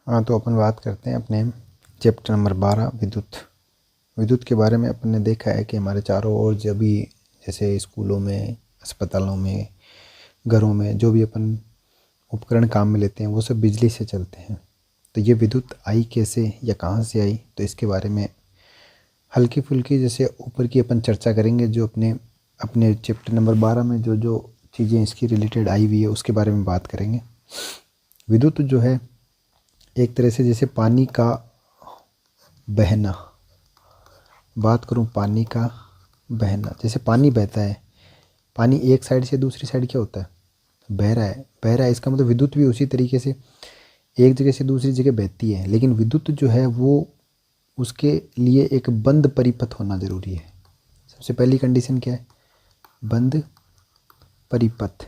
हाँ, तो अपन बात करते हैं अपने चैप्टर नंबर 12 विद्युत। विद्युत के बारे में अपन ने देखा है कि हमारे चारों ओर जब भी जैसे स्कूलों में, अस्पतालों में, घरों में जो भी अपन उपकरण काम में लेते हैं वो सब बिजली से चलते हैं। तो ये विद्युत आई कैसे या कहाँ से आई, तो इसके बारे में हल्की फुल्की जैसे ऊपर की अपन चर्चा करेंगे। जो अपने अपने चैप्टर नंबर 12 में जो जो चीज़ें इसकी रिलेटेड आई हुई है उसके बारे में बात करेंगे। विद्युत जो है एक तरह से जैसे पानी का बहना, बात करूं पानी का बहना, जैसे पानी बहता है, पानी एक साइड से दूसरी साइड क्या होता है, बह रहा है। बह रहा है इसका मतलब विद्युत भी उसी तरीके से एक जगह से दूसरी जगह बहती है। लेकिन विद्युत जो है वो उसके लिए एक बंद परिपथ होना ज़रूरी है। सबसे पहली कंडीशन क्या है, बंद परिपथ।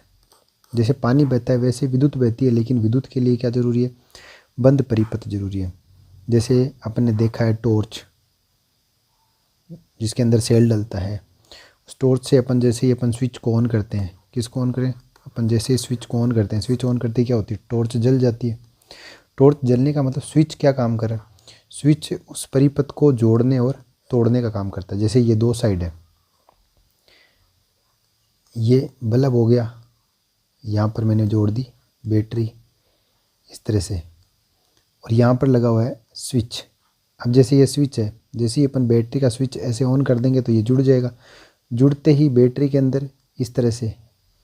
जैसे पानी बहता है वैसे विद्युत बहती है, लेकिन विद्युत के लिए क्या ज़रूरी है, बंद परिपथ जरूरी है। जैसे अपन ने देखा है टॉर्च, जिसके अंदर सेल डलता है, उस टॉर्च से अपन जैसे ही अपन स्विच को ऑन करते हैं, किसको ऑन करें, अपन जैसे ही स्विच को ऑन करते हैं, स्विच ऑन करते ही क्या होती है, टॉर्च जल जाती है। टॉर्च जलने का मतलब स्विच क्या काम कर रहा है, स्विच उस परिपथ को जोड़ने और तोड़ने का काम करता है। जैसे ये दो साइड है, ये बल्ब हो गया, यहाँ पर मैंने जोड़ दी बैटरी इस तरह से, और यहाँ पर लगा हुआ है स्विच। अब जैसे ये स्विच है, जैसे ही अपन बैटरी का स्विच ऐसे ऑन कर देंगे तो ये जुड़ जाएगा। जुड़ते ही बैटरी के अंदर इस तरह से,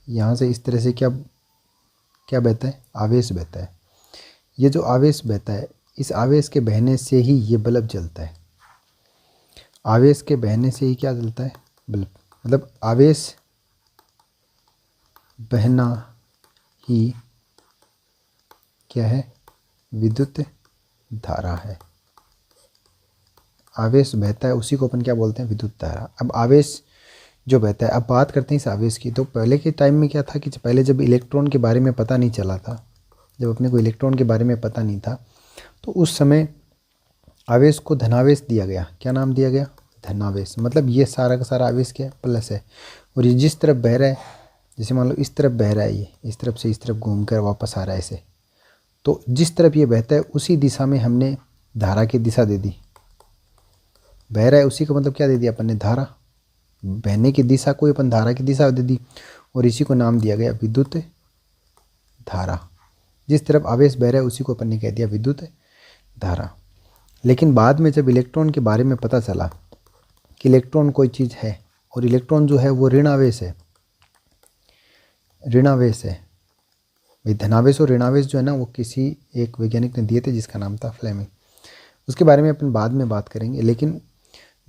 यहाँ से इस तरह से क्या क्या बहता है, आवेश बहता है। ये जो आवेश बहता है, इस आवेश के बहने से ही ये बल्ब जलता है। आवेश के बहने से ही क्या जलता है, बल्ब। मतलब आवेश बहना ही क्या है, विद्युत धारा है। आवेश बहता है उसी को अपन क्या बोलते हैं, विद्युत धारा। अब आवेश जो बहता है, अब बात करते हैं इस आवेश की। तो पहले के टाइम में क्या था कि पहले जब इलेक्ट्रॉन के बारे में पता नहीं चला था, जब अपने को इलेक्ट्रॉन के बारे में पता नहीं था, तो उस समय आवेश को धनावेश दिया गया। क्या नाम दिया गया, धनावेश। मतलब ये सारा का सारा आवेश क्या है, प्लस है। और ये जिस तरफ बह रहा है, जैसे मान लो इस तरफ बह रहा है, ये इस तरफ से इस तरफ घूम कर वापस आ रहा है ऐसे, तो जिस तरफ ये बहता है उसी दिशा में हमने धारा की दिशा दे दी। बह रहा है उसी का मतलब क्या दे दिया अपन ने, धारा। बहने की दिशा को अपन धारा की दिशा दे दी, और इसी को नाम दिया गया विद्युत धारा। जिस तरफ आवेश बह रहा है उसी को अपन ने कह दिया विद्युत धारा। लेकिन बाद में जब इलेक्ट्रॉन के बारे में पता चला कि इलेक्ट्रॉन कोई चीज़ है, और इलेक्ट्रॉन जो है वो ऋणावेश है, ऋणावेश है भाई। धनावेश और ऋणावेश जो है ना, वो किसी एक वैज्ञानिक ने दिए थे जिसका नाम था फ्लेमिंग। उसके बारे में अपन बाद में बात करेंगे। लेकिन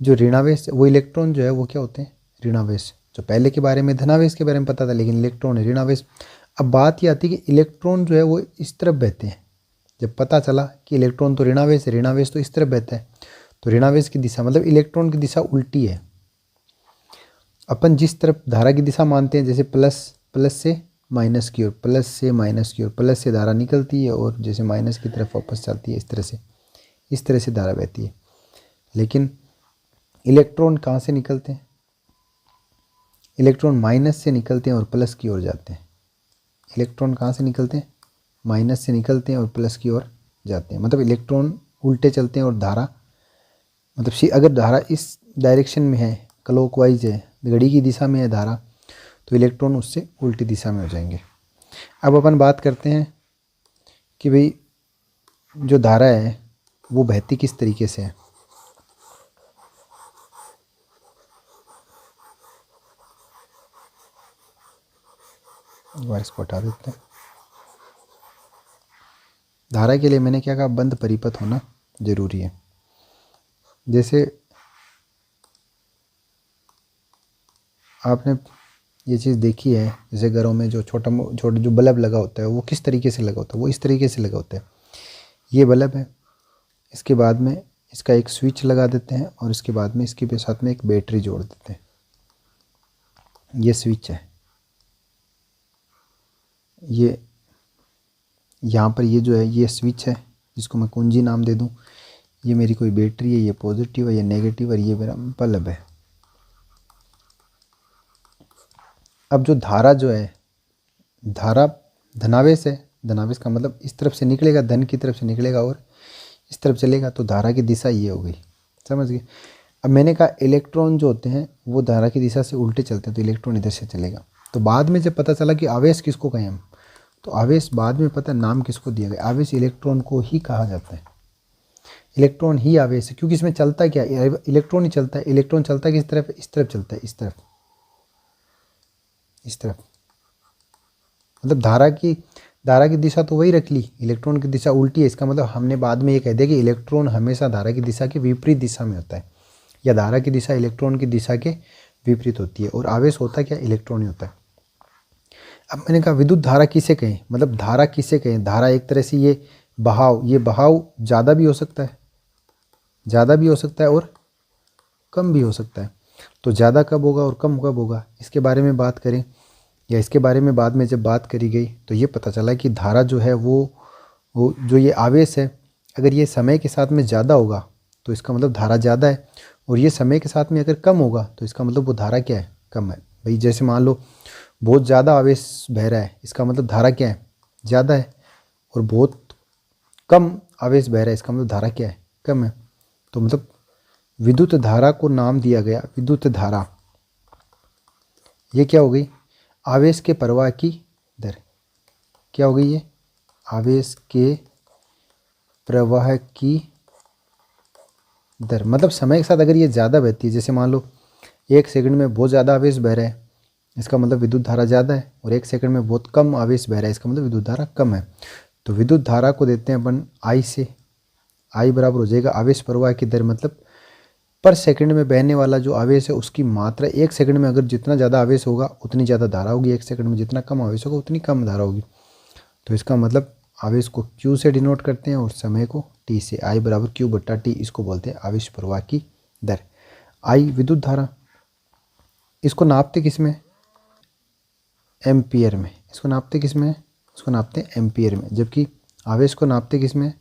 जो ऋणावेश, वो इलेक्ट्रॉन जो है वो क्या होते हैं, ऋणावेश। जो पहले के बारे में धनावेश के बारे में पता था, लेकिन इलेक्ट्रॉन है ऋणावेश। अब बात ये आती है कि इलेक्ट्रॉन जो है वो इस तरफ बहते हैं। जब पता चला कि इलेक्ट्रॉन तो ऋणावेश है, ऋणावेश तो इस तरफ बहता है, तो ऋणावेश की दिशा मतलब इलेक्ट्रॉन की दिशा उल्टी है। अपन जिस तरफ धारा की दिशा मानते हैं, जैसे प्लस से माइनस की ओर, प्लस से माइनस की ओर, प्लस से धारा निकलती है और जैसे माइनस की तरफ वापस चलती है, इस तरह से धारा बहती है। लेकिन इलेक्ट्रॉन कहाँ से निकलते हैं, इलेक्ट्रॉन माइनस से निकलते हैं और प्लस की ओर जाते हैं। इलेक्ट्रॉन कहाँ से निकलते हैं, माइनस से निकलते हैं और प्लस की ओर जाते हैं। मतलब इलेक्ट्रॉन उल्टे चलते हैं, और धारा मतलब अगर धारा इस डायरेक्शन में है, क्लॉकवाइज है, घड़ी की दिशा में है धारा, तो इलेक्ट्रॉन उससे उल्टी दिशा में हो जाएंगे। अब अपन बात करते हैं कि भाई जो धारा है वो बहती किस तरीके से है। इसको हटा देते हैं। धारा के लिए मैंने क्या कहा, बंद परिपथ होना जरूरी है। जैसे आपने ये चीज़ देखी है, जैसे घरों में जो छोटा जो बल्ब लगा होता है वो किस तरीके से लगा होता है, वो इस तरीके से लगा होता है। ये बल्ब है, इसके बाद में इसका एक स्विच लगा देते हैं, और इसके बाद में इसके साथ में एक बैटरी जोड़ देते हैं। ये स्विच है, ये यहाँ पर ये जो है ये स्विच है, जिसको मैं कुंजी नाम दे दूँ। ये मेरी कोई बैटरी है, ये पॉजिटिव है, ये नेगेटिव, और ये मेरा बल्ब है। अब जो धारा जो है, धारा धनावेश है, धनावेश का मतलब इस तरफ से निकलेगा, धन की तरफ से निकलेगा और इस तरफ चलेगा, तो धारा की दिशा ये हो गई। समझ गए। अब मैंने कहा इलेक्ट्रॉन जो होते हैं वो धारा की दिशा से उल्टे चलते हैं, तो इलेक्ट्रॉन इधर से चलेगा। तो बाद में जब पता चला कि आवेश किसको कहें हम, तो आवेश बाद में पता नाम किसको दिया गया, आवेश इलेक्ट्रॉन को ही कहा जाता है। इलेक्ट्रॉन ही आवेश है, क्योंकि इसमें चलता क्या है, इलेक्ट्रॉन ही चलता है। इलेक्ट्रॉन चलता है किस तरफ, इस तरफ चलता है, इस तरफ, इस तरफ। मतलब धारा की दिशा तो वही रख ली, इलेक्ट्रॉन की दिशा उल्टी है। इसका मतलब हमने बाद में ये कह दिया कि इलेक्ट्रॉन हमेशा धारा की दिशा के विपरीत दिशा में होता है, या धारा की दिशा इलेक्ट्रॉन की दिशा के विपरीत होती है। और आवेश होता क्या, इलेक्ट्रॉन ही होता है। अब मैंने कहा विद्युत धारा किसे कहें, मतलब धारा किसे कहें। धारा एक तरह से ये बहाव ज़्यादा भी हो सकता है, ज़्यादा भी हो सकता है और कम भी हो सकता है। तो ज़्यादा कब होगा और कम कब होगा, इसके बारे में बात करें, या इसके बारे में बाद में जब बात करी गई तो ये पता चला कि धारा जो है वो जो ये आवेश है, अगर ये समय के साथ में ज़्यादा होगा तो इसका मतलब धारा ज़्यादा है, और ये समय के साथ में अगर कम होगा तो इसका मतलब वो धारा क्या है, कम है। भाई जैसे मान लो बहुत ज़्यादा आवेश बह रहा है, इसका मतलब धारा क्या है, ज़्यादा है, और बहुत कम आवेश बह रहा है, इसका मतलब धारा क्या है, कम है। तो मतलब विद्युत धारा को नाम दिया गया विद्युत धारा। ये क्या हो गई, आवेश के प्रवाह की दर। क्या हो गई ये, आवेश के प्रवाह की दर। मतलब समय के साथ अगर ये ज़्यादा बहती है, जैसे मान लो 1 सेकंड में बहुत ज़्यादा आवेश बह रहा है, इसका मतलब विद्युत धारा ज़्यादा है, और 1 सेकंड में बहुत कम आवेश बह रहा है, इसका मतलब विद्युत धारा कम है। तो विद्युत धारा को देते हैं अपन आई से, आई बराबर हो जाएगा आवेश प्रवाह की दर, मतलब पर सेकंड में बहने वाला जो आवेश है उसकी मात्रा। 1 सेकंड में अगर जितना ज़्यादा आवेश होगा उतनी ज़्यादा धारा होगी, 1 सेकंड में जितना कम आवेश होगा उतनी कम धारा होगी। तो इसका मतलब आवेश को Q से डिनोट करते हैं और समय को T से। I बराबर Q/T, इसको बोलते हैं आवेश प्रवाह की दर। I विद्युत धारा, इसको नापते किस में, एम्पियर में। इसको नापते किस में, इसको नापते हैं एम्पियर में, जबकि आवेश को नापते किस में,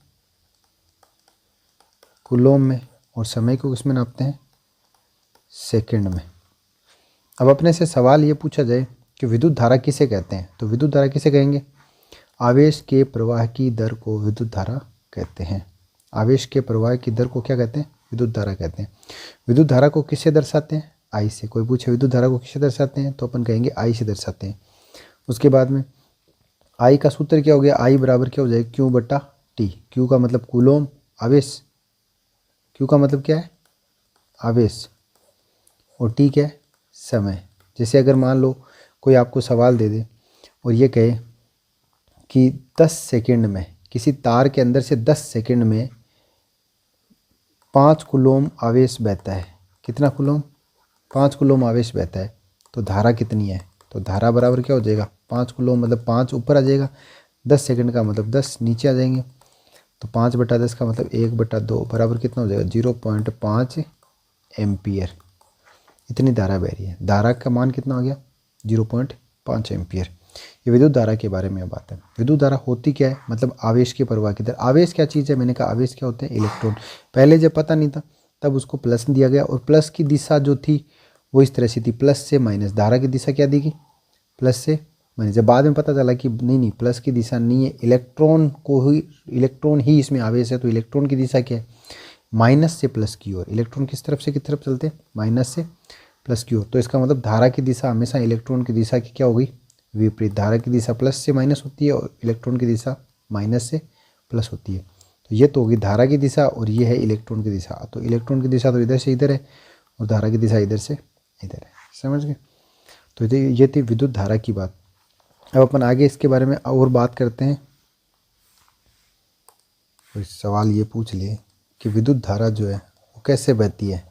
कूलोम में, और समय को किस में नापते हैं, सेकंड में। अब अपने से सवाल ये पूछा जाए कि विद्युत धारा किसे कहते हैं, तो विद्युत धारा किसे कहेंगे, आवेश के प्रवाह की दर को विद्युत धारा कहते हैं। आवेश के प्रवाह की दर को क्या कहते हैं, विद्युत धारा कहते हैं। विद्युत धारा को किससे दर्शाते हैं, आई से। कोई पूछे विद्युत धारा को किससे दर्शाते हैं, तो अपन कहेंगे आई से दर्शाते हैं। उसके बाद में आई का सूत्र क्या हो गया, आई बराबर क्या हो जाएगा, Q/T। क्यू का मतलब कूलोम, आवेश, क्यू का मतलब क्या है, आवेश, और टी क्या है, समय। जैसे अगर मान लो कोई आपको सवाल दे दे और ये कहे कि 10 सेकंड में, किसी तार के अंदर से 10 सेकंड में 5 कूलोम आवेश बहता है। कितना कूलोम, 5 कूलोम आवेश बहता है, तो धारा कितनी है, तो धारा बराबर क्या हो जाएगा, 5 कूलोम, मतलब 5 ऊपर आ जाएगा, 10 सेकंड का मतलब 10 नीचे आ जाएंगे, तो 5/10 का मतलब 1/2 बराबर कितना हो जाएगा, 0.5 एम्पियर। इतनी धारा बह रही है। धारा का मान कितना हो गया, 0.5 एम्पियर। ये विद्युत धारा के बारे में बात है। विद्युत धारा होती क्या है, मतलब आवेश के प्रवाह की दर। आवेश क्या चीज़ है, मैंने कहा आवेश क्या होते हैं, इलेक्ट्रॉन। पहले जब पता नहीं था तब उसको प्लस दिया गया, और प्लस की दिशा जो थी वो इस तरह से थी, प्लस से माइनस। धारा की दिशा क्या दी गई, प्लस से माइनस। जब बाद में पता चला कि नहीं प्लस की दिशा नहीं है, इलेक्ट्रॉन ही इसमें आवेश है, तो इलेक्ट्रॉन की दिशा क्या है, माइनस से प्लस की ओर। इलेक्ट्रॉन किस तरफ से किस तरफ चलते हैं, माइनस से प्लस की ओर। तो इसका मतलब धारा की दिशा हमेशा इलेक्ट्रॉन की दिशा की क्या होगी, विपरीत। धारा की दिशा प्लस से माइनस होती है और इलेक्ट्रॉन की दिशा माइनस से प्लस होती है। तो ये तो होगी धारा की दिशा, और ये है इलेक्ट्रॉन की दिशा। तो इलेक्ट्रॉन की दिशा तो इधर से इधर है, और धारा की दिशा इधर से इधर है। समझ गए। तो ये थी विद्युत धारा की बात। अब अपन आगे इसके बारे में और बात करते हैं। कोई सवाल ये पूछ लिए कि विद्युत धारा जो है वो कैसे बहती है,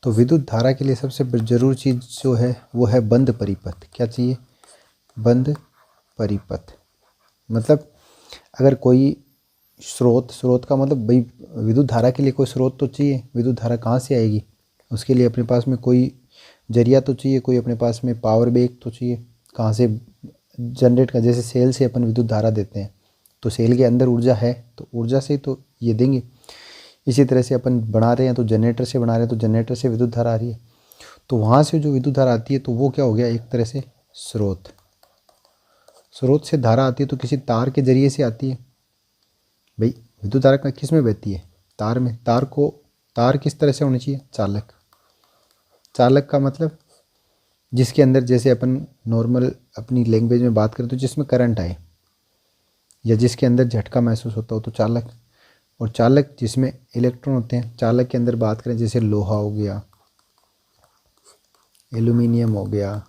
तो विद्युत धारा के लिए सबसे जरूरी चीज़ जो है वो है बंद परिपथ। क्या चाहिए, बंद परिपथ। मतलब अगर कोई स्रोत का मतलब भाई विद्युत धारा के लिए कोई स्रोत तो चाहिए। विद्युत धारा कहाँ से आएगी, उसके लिए अपने पास में कोई जरिया तो चाहिए, कोई अपने पास में पावर बैंक तो चाहिए। कहाँ से जनरेट का, जैसे सेल से अपन विद्युत धारा देते हैं तो सेल के अंदर ऊर्जा है, तो ऊर्जा से तो ये देंगे। इसी तरह से अपन बना रहे हैं तो जनरेटर से बना रहे हैं, तो जनरेटर से विद्युत धारा आ रही है, तो वहाँ से जो विद्युत धारा आती है तो वो क्या हो गया, एक तरह से स्रोत। स्रोत से धारा आती है तो किसी तार के जरिए से आती है। भाई विद्युत धारा किस में बहती है? तार में। तार किस तरह से होनी चाहिए? चालक। चालक का मतलब जिसके अंदर, जैसे अपन नॉर्मल अपनी लैंग्वेज में बात करें तो जिसमें करंट आए या जिसके अंदर झटका महसूस होता हो तो चालक। और चालक जिसमें इलेक्ट्रॉन होते हैं। चालक के अंदर बात करें जैसे लोहा हो गया, एल्यूमिनियम हो गया,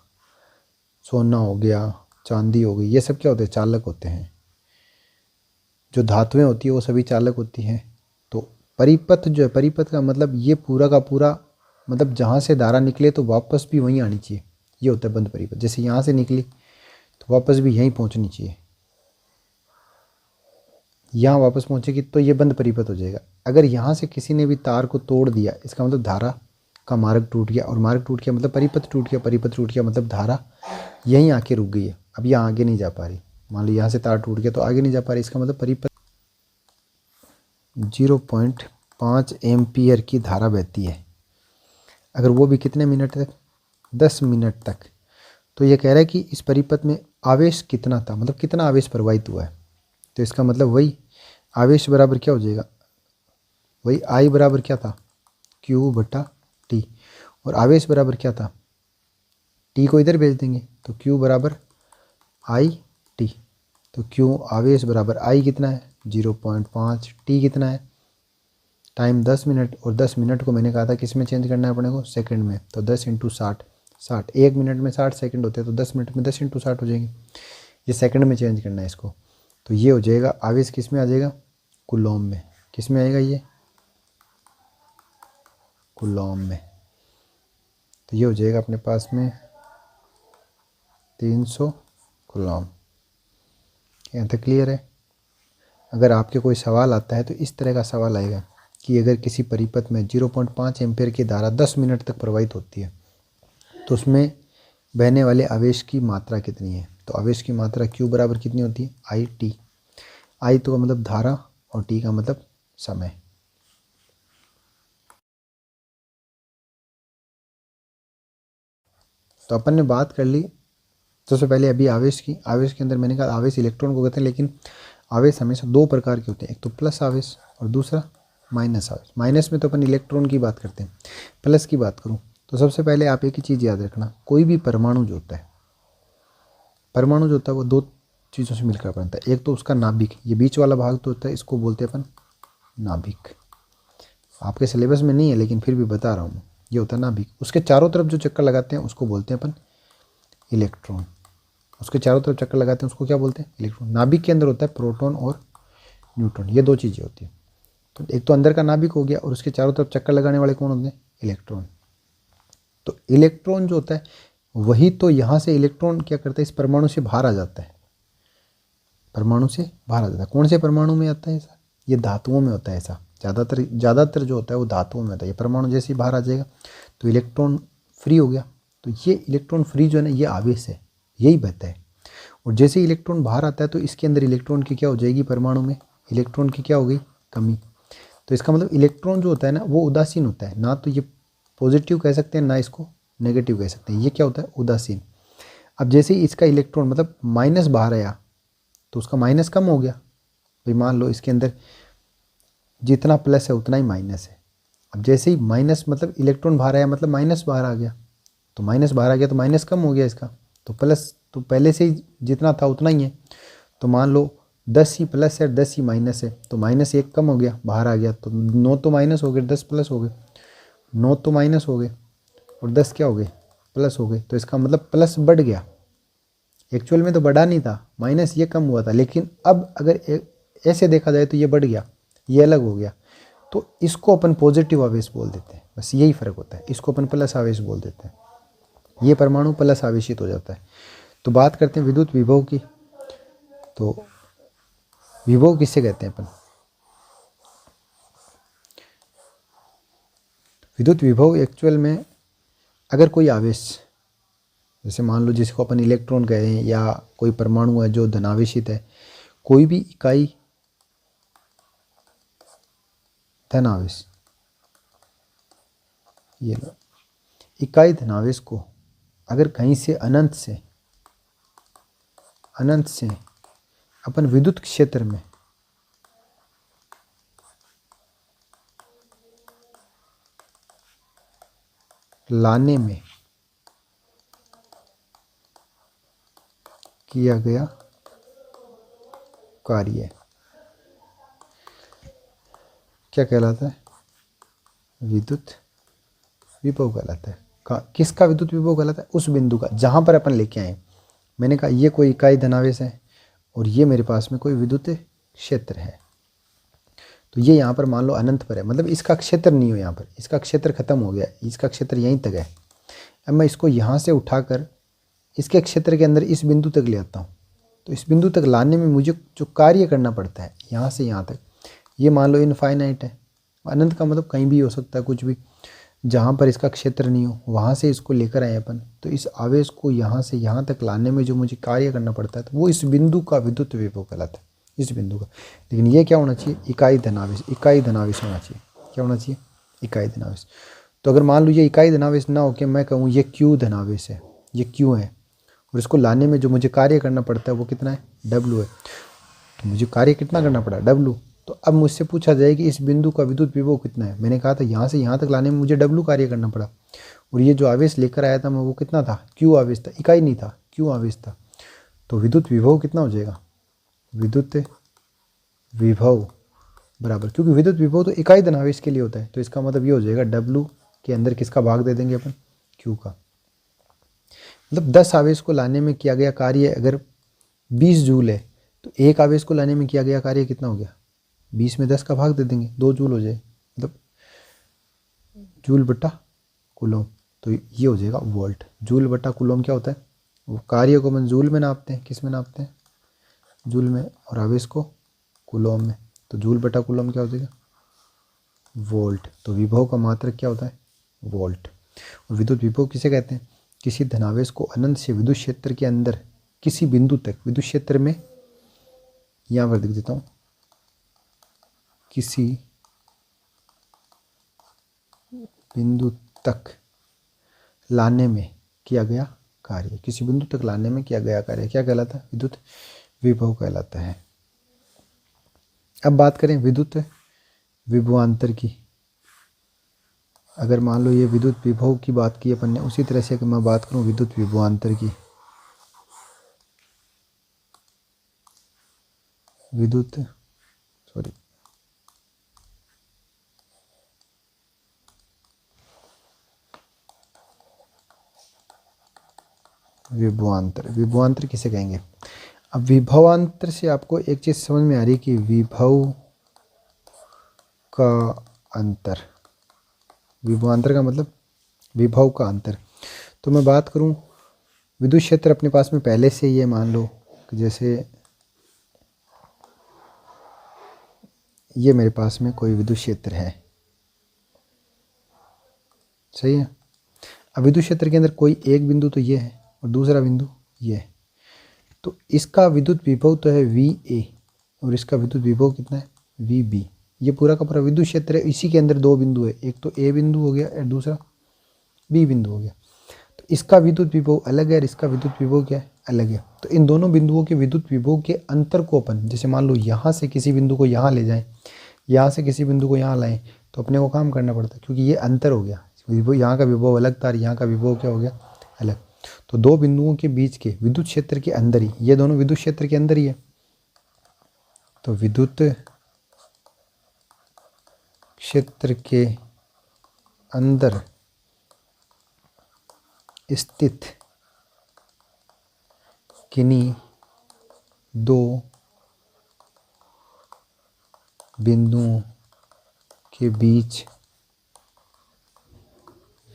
सोना हो गया, चांदी हो गई, ये सब क्या होते हैं? चालक होते हैं। जो धातुएं होती है वो सभी चालक होती हैं। तो परिपथ जो है, परिपथ का मतलब ये पूरा का पूरा, मतलब जहाँ से धारा निकले तो वापस भी वहीं आनी चाहिए, ये होता है बंद परिपथ। जैसे यहाँ से निकली तो वापस भी यहीं पहुँचनी चाहिए, यहाँ वापस पहुँचेगी तो ये बंद परिपथ हो जाएगा। अगर यहाँ से किसी ने भी तार को तोड़ दिया, इसका मतलब धारा का मार्ग टूट गया, और मार्ग टूट गया मतलब परिपथ टूट गया, परिपथ टूट गया मतलब धारा यहीं आके रुक गई है, अब यहाँ आगे नहीं जा पा रही। मान लो यहाँ से तार टूट गया तो आगे नहीं जा पा रही, इसका मतलब परिपथ 0.5 एम्पियर की धारा बहती है। अगर वो भी कितने मिनट तक? 10 मिनट तक। तो ये कह रहा है कि इस परिपथ में आवेश कितना था, मतलब कितना आवेश प्रवाहित हुआ है। तो इसका मतलब वही आवेश बराबर क्या हो जाएगा? वही आई बराबर क्या था? Q/T। और आवेश बराबर क्या था? T को इधर भेज देंगे तो Q बराबर IT। तो Q आवेश बराबर I कितना है? 0.5। T कितना है? टाइम 10 मिनट, और 10 मिनट को मैंने कहा था किस में चेंज करना है अपने को? सेकंड में। तो 10 × 60, 60। 1 मिनट में 60 सेकंड होते हैं, तो 10 मिनट में 10 × 60 हो जाएंगे। ये सेकंड में चेंज करना है इसको। तो ये हो जाएगा आवेश किस में आ जाएगा? कूलॉम में। किस में आएगा ये? कूलॉम में। तो ये हो जाएगा अपने पास में 300 कूलॉम। यहाँ तक क्लियर है? अगर आपके कोई सवाल आता है तो इस तरह का सवाल आएगा कि अगर किसी परिपथ में 0.5 एम्पीयर की धारा 10 मिनट तक प्रवाहित होती है तो उसमें बहने वाले आवेश की मात्रा कितनी है? तो आवेश की मात्रा Q बराबर कितनी होती है? IT। I तो का मतलब धारा और T का मतलब समय। तो अपन ने बात कर ली सबसे पहले अभी आवेश की। आवेश के अंदर मैंने कहा आवेश इलेक्ट्रॉन को कहते हैं, लेकिन आवेश हमेशा दो प्रकार के होते हैं, एक तो प्लस आवेश और दूसरा माइनस आवेश। माइनस में तो अपन इलेक्ट्रॉन की बात करते हैं, प्लस की बात करूँ तो सबसे पहले आप एक ही चीज़ याद रखना, कोई भी परमाणु जो होता है, परमाणु जो होता है वो दो चीज़ों से मिलकर बनता है। एक तो उसका नाभिक, ये बीच वाला भाग तो होता है, इसको बोलते हैं अपन नाभिक। आपके सिलेबस में नहीं है लेकिन फिर भी बता रहा हूँ, ये होता है नाभिक। उसके चारों तरफ जो चक्कर लगाते हैं उसको बोलते हैं अपन इलेक्ट्रॉन। उसके चारों तरफ चक्कर लगाते हैं उसको क्या बोलते हैं? इलेक्ट्रॉन। नाभिक के अंदर होता है प्रोटॉन और न्यूट्रॉन, ये दो चीज़ें होती हैं। तो एक तो अंदर का नाभिक हो गया, और उसके चारों तरफ चक्कर लगाने वाले कौन होते हैं? इलेक्ट्रॉन। तो इलेक्ट्रॉन जो होता है वही तो यहाँ से इलेक्ट्रॉन क्या करता है, इस परमाणु से बाहर आ जाता है, परमाणु से बाहर आ जाता है। कौन से परमाणु में आता है ऐसा? ये धातुओं में होता है ऐसा। ज़्यादातर जो होता है वो धातुओं में होता है। ये परमाणु जैसे ही बाहर आ जाएगा तो इलेक्ट्रॉन फ्री हो गया। तो ये इलेक्ट्रॉन फ्री जो है ना, ये आवेश है, यही बहता है। और जैसे ही इलेक्ट्रॉन बाहर आता है तो इसके अंदर इलेक्ट्रॉन की क्या हो जाएगी? परमाणु में इलेक्ट्रॉन की क्या हो गई? कमी। तो इसका मतलब इलेक्ट्रॉन जो होता है ना वो उदासीन होता है, ना तो ये पॉजिटिव कह सकते हैं ना इसको नेगेटिव कह सकते हैं। ये क्या होता है? उदासीन। अब जैसे ही इसका इलेक्ट्रॉन मतलब माइनस बाहर आया तो उसका माइनस कम हो गया। भाई मान लो इसके अंदर जितना प्लस है उतना ही माइनस है। अब जैसे ही माइनस मतलब इलेक्ट्रॉन बाहर आया मतलब माइनस बाहर आ गया, तो माइनस बाहर आ गया तो माइनस कम हो गया इसका। तो प्लस तो पहले से ही जितना था उतना ही है। तो मान लो 10 ही प्लस है 10 ही माइनस है, तो माइनस एक कम हो गया बाहर आ गया, तो 9 तो माइनस हो गए 10 प्लस हो गए, 9 तो माइनस हो गए और 10 क्या हो गए? प्लस हो गए। तो इसका मतलब प्लस बढ़ गया। एक्चुअल में तो बढ़ा नहीं था, माइनस ये कम हुआ था, लेकिन अब अगर ऐसे देखा जाए तो ये बढ़ गया, ये अलग हो गया। तो इसको अपन पॉजिटिव आवेश बोल देते हैं, बस यही फ़र्क होता है। इसको अपन प्लस आवेश बोल देते हैं, ये परमाणु प्लस आवेशित हो जाता है। तो बात करते हैं विद्युत विभव की। तो विभव किससे कहते हैं अपन? विद्युत विभव एक्चुअल में अगर कोई आवेश, जैसे मान लो जिसको अपन इलेक्ट्रॉन कहें या कोई परमाणु है जो धनावेशित है, कोई भी इकाई धनावेश, ये लो इकाई धनावेश को अगर कहीं से अनंत से अनंत से अपन विद्युत क्षेत्र में लाने में किया गया कार्य क्या कहलाता है? विद्युत विभव कहलाता है। किसका विद्युत विभव कहलाता है? उस बिंदु का जहां पर अपन लेके आए। मैंने कहा ये कोई इकाई धनावेश है और ये मेरे पास में कोई विद्युत क्षेत्र है, तो ये यहाँ पर मान लो अनंत पर है, मतलब इसका क्षेत्र नहीं हो, यहाँ पर इसका क्षेत्र खत्म हो गया, इसका क्षेत्र यहीं तक है। अब मैं इसको यहाँ से उठाकर इसके क्षेत्र के अंदर इस बिंदु तक ले आता हूँ, तो इस बिंदु तक लाने में मुझे जो कार्य करना पड़ता है यहाँ से यहाँ तक, ये मान लो इनफाइनाइट है। अनंत का मतलब कहीं भी हो सकता है, कुछ भी, जहाँ पर इसका क्षेत्र नहीं हो वहाँ से इसको लेकर आए अपन, तो इस आवेश को यहाँ से यहाँ तक लाने में जो मुझे कार्य करना पड़ता है, तो वो इस बिंदु का विद्युत विभव कहलाता है, इस बिंदु का। लेकिन ये क्या होना चाहिए? इकाई धनावेश, इकाई धनावेश होना चाहिए। क्या होना चाहिए? इकाई धनावेश। तो अगर मान लो ये इकाई धनावेश ना हो के मैं कहूँ ये क्यू धनावेश है, ये क्यू है, और इसको लाने में जो मुझे कार्य करना पड़ता है वो कितना है? डब्लू है। तो मुझे कार्य कितना करना पड़ा? डब्लू। तो अब मुझसे पूछा जाए कि इस बिंदु का विद्युत विभव कितना है? मैंने कहा था यहाँ से यहाँ तक लाने में मुझे डब्लू कार्य करना पड़ा, और ये जो आवेश लेकर आया था मैं वो कितना था? क्यू आवेश था, इकाई नहीं था, क्यू आवेश था। तो विद्युत विभव कितना हो जाएगा? विद्युत विभव बराबर, क्योंकि विद्युत विभव तो इकाई धनावेश के लिए होता है, तो इसका मतलब ये हो जाएगा डब्लू के अंदर किसका भाग दे देंगे अपन? क्यू का। मतलब 10 आवेश को लाने में किया गया कार्य अगर 20 जूल है, तो एक आवेश को लाने में किया गया कार्य कितना हो गया? 20 में 10 का भाग दे देंगे, 2 जूल हो जाए, मतलब जूल बटा कूलम, तो ये हो जाएगा वोल्ट। जूल बटा कूलम क्या होता है? वो कार्य को हम जूल में नापते हैं, किस में नापते हैं? जूल में, और आवेश को कूलम में, तो जूल बटा कूलम क्या हो जाएगा? वोल्ट। तो विभव का मात्रक क्या होता है? वोल्ट। और विद्युत विभव किसे कहते हैं? किसी धनावेश को अनंत से विद्युत क्षेत्र के अंदर किसी बिंदु तक, विद्युत क्षेत्र में यहाँ पर लिख देता हूँ, किसी बिंदु तक लाने में किया गया कार्य, किसी बिंदु तक लाने में किया गया कार्य क्या कहलाता है? विद्युत विभव कहलाता है। अब बात करें विद्युत विभवांतर की। अगर मान लो ये विद्युत विभव की बात की अपन ने, उसी तरह से अगर मैं बात करूं विद्युत विभवांतर की, विद्युत विभवांतर, विभवांतर किसे कहेंगे? अब विभवांतर से आपको एक चीज समझ में आ रही कि विभव का अंतर, विभवांतर का मतलब विभव का अंतर। तो मैं बात करूं विद्युत क्षेत्र अपने पास में पहले से ये मान लो कि जैसे ये मेरे पास में कोई विद्युत क्षेत्र है, सही है। अब विद्युत क्षेत्र के अंदर कोई एक बिंदु तो ये है और दूसरा बिंदु ये है, तो इसका विद्युत विभव तो है VA और इसका विद्युत विभव कितना है? VB। ये पूरा का पूरा विद्युत क्षेत्र है, इसी के अंदर दो बिंदु है, एक तो A बिंदु हो गया और दूसरा B बिंदु हो गया। तो इसका विद्युत विभव अलग है और इसका विद्युत विभव क्या है? अलग है। तो इन दोनों बिंदुओं के विद्युत विभव के अंतर को अपन, जैसे मान लो यहाँ से किसी बिंदु को यहाँ ले जाएं, यहाँ से किसी बिंदु को यहाँ लाएं, तो अपने को काम करना पड़ता है, क्योंकि ये अंतर हो गया, विभव यहाँ का विभव अलग था, यहाँ का विभव क्या हो गया? अलग। तो दो बिंदुओं के बीच के विद्युत क्षेत्र के अंदर ही, ये दोनों विद्युत क्षेत्र के अंदर ही है, तो विद्युत क्षेत्र के अंदर स्थित किन्हीं दो बिंदुओं के बीच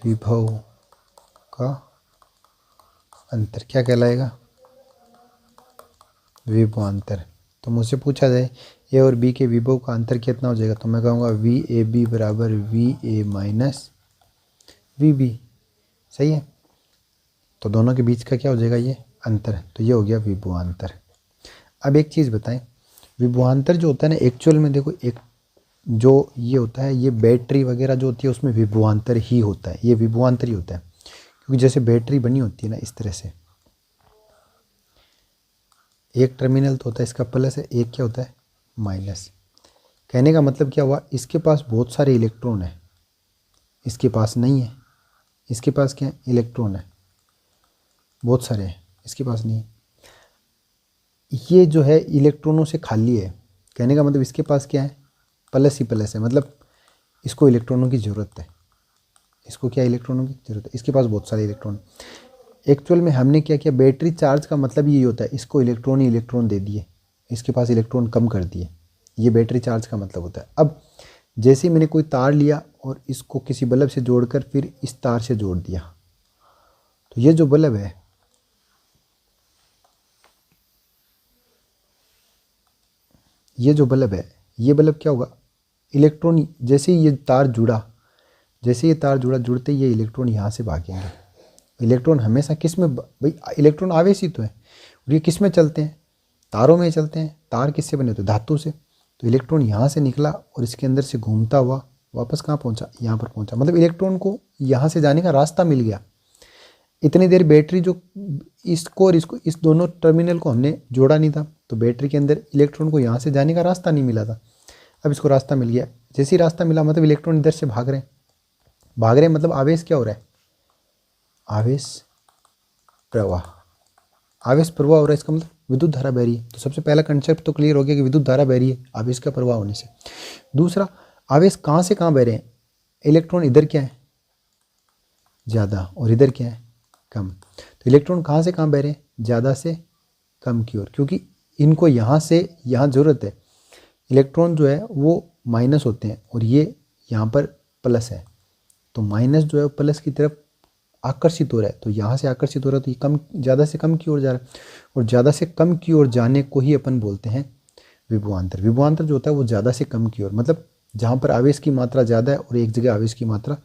विभव का अंतर क्या कहलाएगा? विभवांतर। तो मुझसे पूछा जाए ए और बी के विभव का अंतर कितना हो जाएगा, तो मैं कहूँगा VAB बराबर VA माइनस VB, सही है। तो दोनों के बीच का क्या हो जाएगा? ये अंतर, तो ये हो गया विभवांतर। अब एक चीज़ बताएं, विभवांतर जो होता है ना, एक्चुअल में देखो, एक जो ये होता है, ये बैटरी वगैरह जो होती है उसमें विभवांतर ही होता है, ये विभवांतर ही होता है, क्योंकि जैसे बैटरी बनी होती है ना इस तरह से, एक टर्मिनल तो होता है इसका प्लस है, एक क्या होता है माइनस। कहने का मतलब क्या हुआ, इसके पास बहुत सारे इलेक्ट्रॉन है, इसके पास नहीं है। इसके पास क्या है, इलेक्ट्रॉन है, बहुत सारे हैं, इसके पास नहीं है। ये जो है इलेक्ट्रॉनों से खाली है। कहने का मतलब इसके पास क्या है, प्लस ही प्लस है, मतलब इसको इलेक्ट्रॉनों की ज़रूरत है। इसको क्या इलेक्ट्रॉनों की ज़रूरत है, इसके पास बहुत सारे इलेक्ट्रॉन। एक्चुअल में हमने क्या किया, बैटरी चार्ज का मतलब यही होता है, इसको इलेक्ट्रॉन ही इलेक्ट्रॉन दे दिए, इसके पास इलेक्ट्रॉन कम कर दिए, ये बैटरी चार्ज का मतलब होता है। अब जैसे ही मैंने कोई तार लिया और इसको किसी बल्ब से जोड़कर फिर इस तार से जोड़ दिया, तो ये जो बल्ब है, ये जो बल्ब है, ये बल्ब क्या होगा, इलेक्ट्रॉन जैसे ही ये तार जुड़ा, जैसे ये तार जुड़ा, जुड़ते ही ये इलेक्ट्रॉन यहाँ से भागेंगे। इलेक्ट्रॉन हमेशा किस में, भाई इलेक्ट्रॉन आवेश ही तो है, और ये किस में चलते हैं, तारों में चलते हैं। तार किससे बने होते हैं, धातु से। तो इलेक्ट्रॉन यहाँ से निकला और इसके अंदर से घूमता हुआ वापस कहाँ पहुँचा, यहाँ पर पहुँचा। मतलब इलेक्ट्रॉन को यहाँ से जाने का रास्ता मिल गया। इतनी देर बैटरी जो इसको और इसको, इस दोनों टर्मिनल को हमने जोड़ा नहीं था, तो बैटरी के अंदर इलेक्ट्रॉन को यहाँ से जाने का रास्ता नहीं मिला था। अब इसको रास्ता मिल गया। जैसे ही रास्ता मिला मतलब इलेक्ट्रॉन इधर से भाग रहे हैं, भाग रहे हैं, मतलब आवेश क्या हो रहा है, आवेश प्रवाह। आवेश प्रवाह हो रहा है, इसका मतलब विद्युत धारा बह रही है। तो सबसे पहला कंसेप्ट तो क्लियर हो गया कि विद्युत धारा बह रही है आवेश का प्रवाह होने से। दूसरा, आवेश कहाँ से कहाँ बह रहे हैं, इलेक्ट्रॉन इधर क्या है ज़्यादा और इधर क्या है कम। तो इलेक्ट्रॉन कहाँ से कहाँ बह रहे हैं, ज़्यादा से कम की ओर, क्योंकि इनको यहाँ से यहाँ ज़रूरत है। इलेक्ट्रॉन जो है वो माइनस होते हैं और ये यहाँ पर प्लस है, तो माइनस जो है प्लस की तरफ आकर्षित हो रहा है, तो यहाँ से आकर्षित हो रहा है, तो ये कम, ज़्यादा से कम की ओर जा रहा है, और ज़्यादा से कम की ओर जाने को ही अपन बोलते हैं विभवांतर। विभवांतर जो होता है वो ज़्यादा से कम की ओर, मतलब जहाँ पर आवेश की मात्रा ज़्यादा है और एक जगह आवेश की मात्रा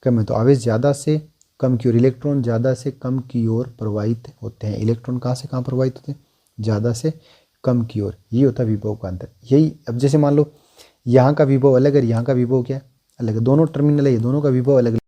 कम है, तो आवेश ज़्यादा से कम की ओर, इलेक्ट्रॉन ज़्यादा से कम की ओर प्रवाहित होते हैं। इलेक्ट्रॉन कहाँ से कहाँ प्रवाहित होते हैं, ज़्यादा से कम की ओर। ये होता है विभव का अंतर। यही, अब जैसे मान लो यहाँ का विभव अलग है, यहाँ का विभव क्या है अलग है, दोनों टर्मिनल है, दोनों का विभव अलग